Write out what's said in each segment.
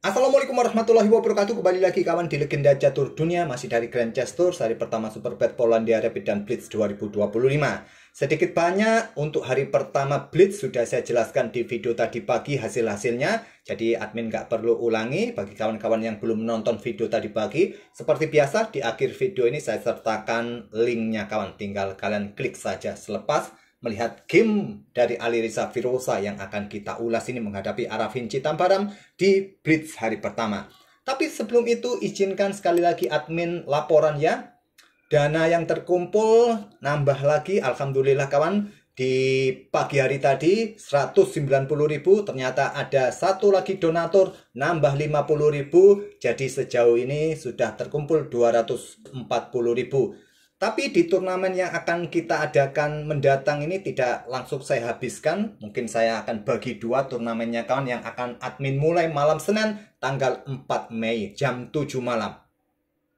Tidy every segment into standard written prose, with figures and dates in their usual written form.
Assalamualaikum warahmatullahi wabarakatuh. Kembali lagi kawan di Legenda Catur Dunia. Masih dari Grand Chess Tour, seri pertama Superbet Polandia Rapid dan Blitz 2025. Sedikit banyak untuk hari pertama Blitz sudah saya jelaskan di video tadi pagi hasil-hasilnya. Jadi admin nggak perlu ulangi. Bagi kawan-kawan yang belum menonton video tadi pagi, seperti biasa di akhir video ini saya sertakan linknya kawan. Tinggal kalian klik saja selepas melihat game dari Alireza Firoza yang akan kita ulas ini menghadapi Arafin Citambaram di Blitz hari pertama. Tapi sebelum itu izinkan sekali lagi admin laporan ya. Dana yang terkumpul nambah lagi, alhamdulillah kawan. Di pagi hari tadi 190.000, ternyata ada satu lagi donatur nambah 50.000. Jadi sejauh ini sudah terkumpul 240.000. Tapi di turnamen yang akan kita adakan mendatang ini tidak langsung saya habiskan. Mungkin saya akan bagi dua turnamennya kawan, yang akan admin mulai malam Senin tanggal 4 Mei jam 7 malam.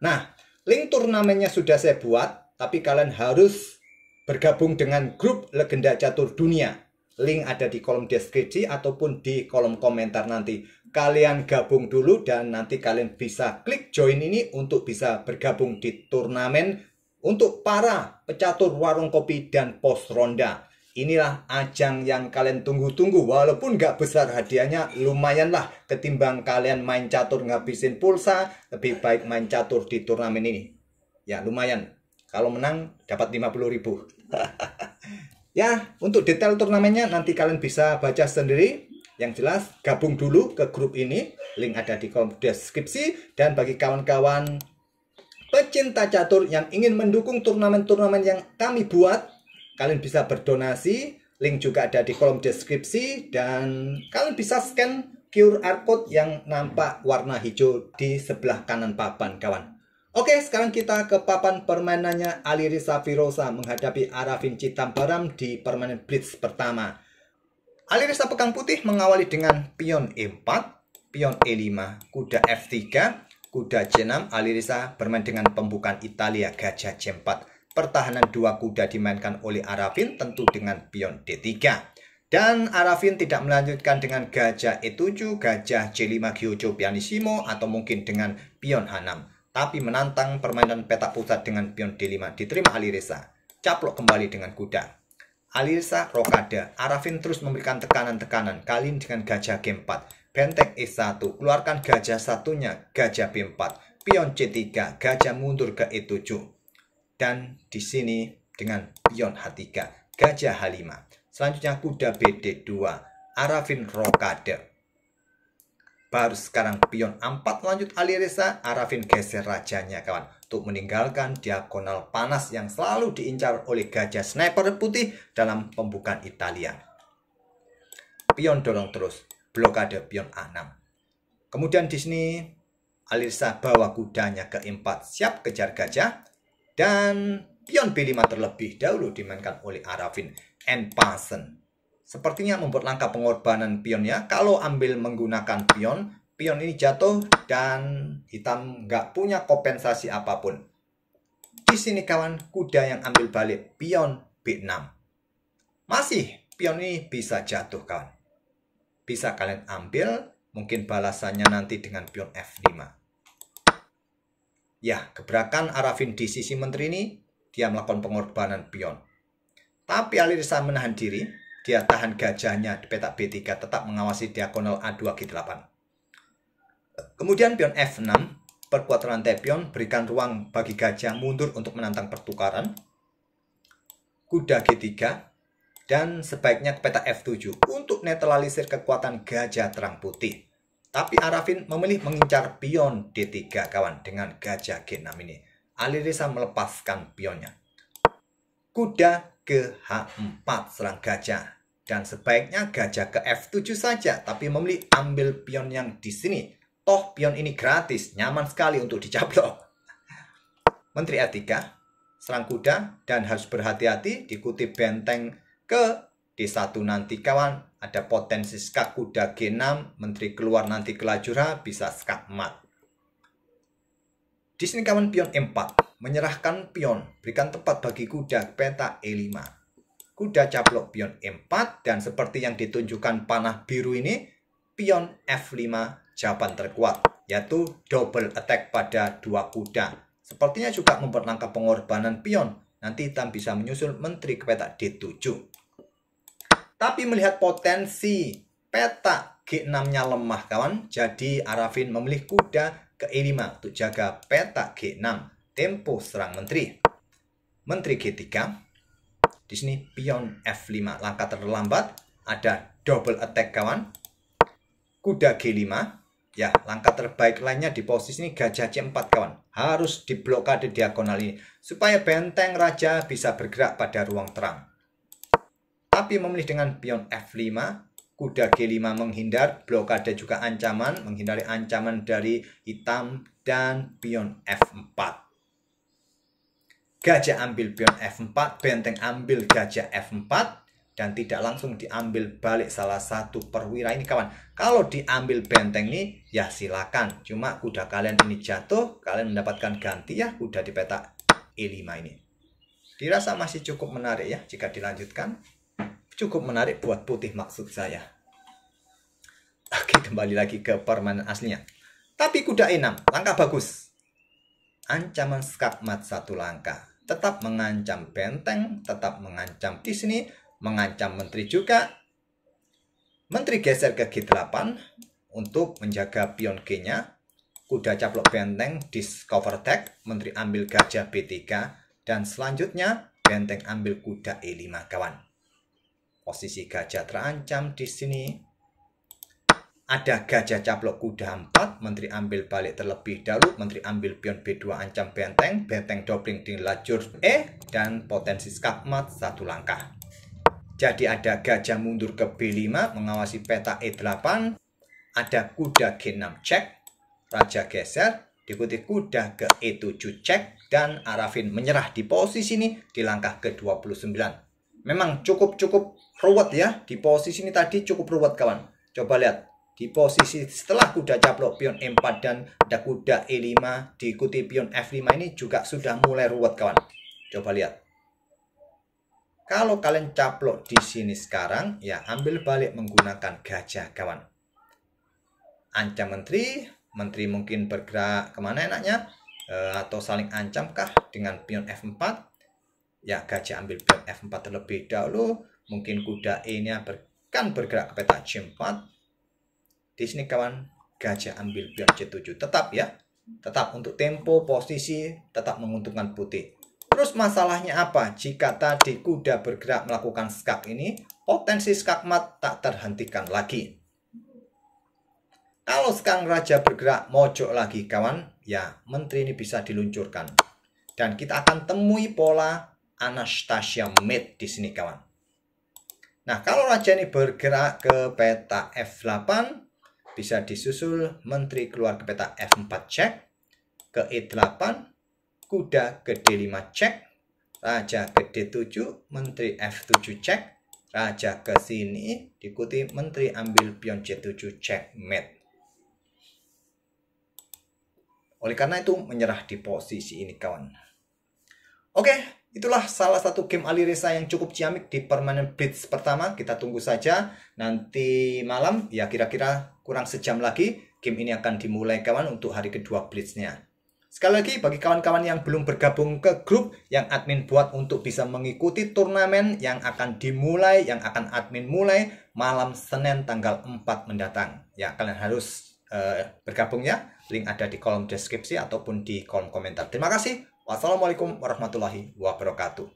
Nah, link turnamennya sudah saya buat, tapi kalian harus bergabung dengan grup Legenda Catur Dunia. Link ada di kolom deskripsi ataupun di kolom komentar nanti. Kalian gabung dulu dan nanti kalian bisa klik join ini untuk bisa bergabung di turnamen untuk para pecatur warung kopi dan pos ronda. Inilah ajang yang kalian tunggu-tunggu. Walaupun nggak besar hadiahnya, lumayan lah ketimbang kalian main catur ngabisin pulsa. Lebih baik main catur di turnamen ini. Ya lumayan. Kalau menang dapat 50.000. Ya, untuk detail turnamennya nanti kalian bisa baca sendiri. Yang jelas gabung dulu ke grup ini. Link ada di kolom deskripsi. Dan bagi kawan-kawan pecinta catur yang ingin mendukung turnamen-turnamen yang kami buat, kalian bisa berdonasi. Link juga ada di kolom deskripsi. Dan kalian bisa scan QR code yang nampak warna hijau di sebelah kanan papan kawan. Oke, sekarang kita ke papan permainannya Alireza Firoza menghadapi Arafin Citambaram di permainan Blitz pertama. Alireza Pegang Putih mengawali dengan pion E4, pion E5, kuda F3, kuda C6. Alireza bermain dengan pembukaan Italia gajah C4. Pertahanan dua kuda dimainkan oleh Arafin tentu dengan pion D3. Dan Arafin tidak melanjutkan dengan gajah E7, gajah C5 Giojo Pianissimo atau mungkin dengan pion H6. Tapi menantang permainan petak pusat dengan pion D5 diterima Alireza. Caplok kembali dengan kuda. Alireza rokade. Arafin terus memberikan tekanan-tekanan. Kali ini dengan gajah G4. Benteng E1, keluarkan gajah satunya, gajah B4, pion C3, gajah mundur ke E7. Dan di sini dengan pion H3, gajah H5. Selanjutnya kuda BD2, Arafin rokade. Baru sekarang pion A4 lanjut Alireza, Arafin geser rajanya kawan. Untuk meninggalkan diagonal panas yang selalu diincar oleh gajah sniper putih dalam pembukaan Italia. Pion dorong terus. Blokade pion A6. Kemudian di sini Alireza bawa kudanya ke E4, siap kejar gajah. Dan pion B5 terlebih dahulu dimainkan oleh Arafin. En passant. Sepertinya membuat langkah pengorbanan pionnya. Kalau ambil menggunakan pion, pion ini jatuh dan hitam nggak punya kompensasi apapun. Di sini kawan, kuda yang ambil balik pion B6. Masih pion ini bisa jatuh kawan. Bisa kalian ambil, mungkin balasannya nanti dengan pion F5. Ya, gebrakan Arafin di sisi menteri ini, dia melakukan pengorbanan pion. Tapi Alireza menahan diri, dia tahan gajahnya di petak B3, tetap mengawasi diagonal A2 G8. Kemudian pion F6, perkuat rantai pion, berikan ruang bagi gajah mundur untuk menantang pertukaran. Kuda G3. Dan sebaiknya ke peta F7 untuk netralisir kekuatan gajah terang putih. Tapi Arafin memilih mengincar pion D3 kawan dengan gajah G6 ini. Alireza melepaskan pionnya. Kuda ke H4 serang gajah. Dan sebaiknya gajah ke F7 saja. Tapi memilih ambil pion yang di sini. Toh pion ini gratis, nyaman sekali untuk dicaplok. Menteri A3, serang kuda dan harus berhati-hati diikuti benteng ke D1 nanti kawan. Ada potensi skak kuda G6, menteri keluar nanti ke lajur bisa skak mat. Di sini kawan pion E4, menyerahkan pion, berikan tempat bagi kuda peta E5. Kuda caplok pion E4 dan seperti yang ditunjukkan panah biru ini, pion F5 jawaban terkuat, yaitu double attack pada 2 kuda. Sepertinya juga memperlangkah pengorbanan pion. Nanti hitam bisa menyusul menteri ke petak D7. Tapi melihat potensi petak G6-nya lemah kawan, jadi Arafin memilih kuda ke E5 untuk jaga petak G6. Tempo serang menteri. Menteri G3. Di sini pion F5, langkah terlambat. Ada double attack kawan. Kuda G5. Ya, langkah terbaik lainnya di posisi ini gajah C4 kawan. Harus diblokade diagonal ini supaya benteng raja bisa bergerak pada ruang terang. Tapi memilih dengan pion F5, kuda G5 menghindar, blokade juga ancaman, menghindari ancaman dari hitam dan pion F4. Gajah ambil pion F4, benteng ambil gajah F4. Dan tidak langsung diambil balik salah satu perwira ini kawan. Kalau diambil benteng ini, ya silakan. Cuma kuda kalian ini jatuh, kalian mendapatkan ganti ya kuda di petak E5 ini. Dirasa masih cukup menarik ya jika dilanjutkan. Cukup menarik buat putih maksud saya. Oke, kembali lagi ke permainan aslinya. Tapi kuda E6, langkah bagus. Ancaman skakmat 1 langkah. Tetap mengancam benteng, tetap mengancam di sini. Mengancam menteri juga. Menteri geser ke G8 untuk menjaga pion G-nya. Kuda caplok benteng discover attack. Menteri ambil gajah B3. Dan selanjutnya benteng ambil kuda E5 kawan. Posisi gajah terancam di sini. Ada gajah caplok kuda 4. Menteri ambil balik terlebih dahulu. Menteri ambil pion B2 ancam benteng. Benteng dobling di lajur E. Dan potensi skakmat 1 langkah. Jadi ada gajah mundur ke B5 mengawasi peta E8. Ada kuda G6 cek. Raja geser. Diikuti kuda ke E7 cek. Dan Arafin menyerah di posisi ini di langkah ke-29. Memang cukup ruwet ya. Di posisi ini tadi cukup ruwet kawan. Coba lihat. Di posisi setelah kuda caplok pion E4 dan ada kuda E5 diikuti pion F5 ini juga sudah mulai ruwet kawan. Coba lihat. Kalau kalian caplok di sini sekarang, ya ambil balik menggunakan gajah kawan. Ancam menteri, menteri mungkin bergerak kemana enaknya, atau saling ancamkah dengan pion F4. Ya gajah ambil pion F4 terlebih dahulu, mungkin kuda E-nya kan bergerak ke peta C4. Di sini kawan, gajah ambil pion C7, tetap ya, tetap untuk tempo, posisi, tetap menguntungkan putih. Terus masalahnya apa? Jika tadi kuda bergerak melakukan skak ini, potensi skakmat tak terhentikan lagi. Kalau sekarang raja bergerak mojok lagi kawan, ya menteri ini bisa diluncurkan. Dan kita akan temui pola Anastasia mate di sini kawan. Nah, kalau raja ini bergerak ke peta F8, bisa disusul menteri keluar ke peta F4 cek, ke E8, kuda ke D5 cek, raja ke D7, menteri F7 cek, raja ke sini, diikuti menteri ambil pion C7 cek mate. Oleh karena itu menyerah di posisi ini kawan. Oke, itulah salah satu game Alireza yang cukup ciamik di permainan Blitz pertama. Kita tunggu saja nanti malam, ya kira-kira kurang sejam lagi game ini akan dimulai kawan untuk hari kedua Blitznya. Sekali lagi bagi kawan-kawan yang belum bergabung ke grup yang admin buat untuk bisa mengikuti turnamen yang akan dimulai, yang akan admin mulai malam Senin tanggal 4 mendatang. Ya, kalian harus bergabung ya. Link ada di kolom deskripsi ataupun di kolom komentar. Terima kasih. Wassalamualaikum warahmatullahi wabarakatuh.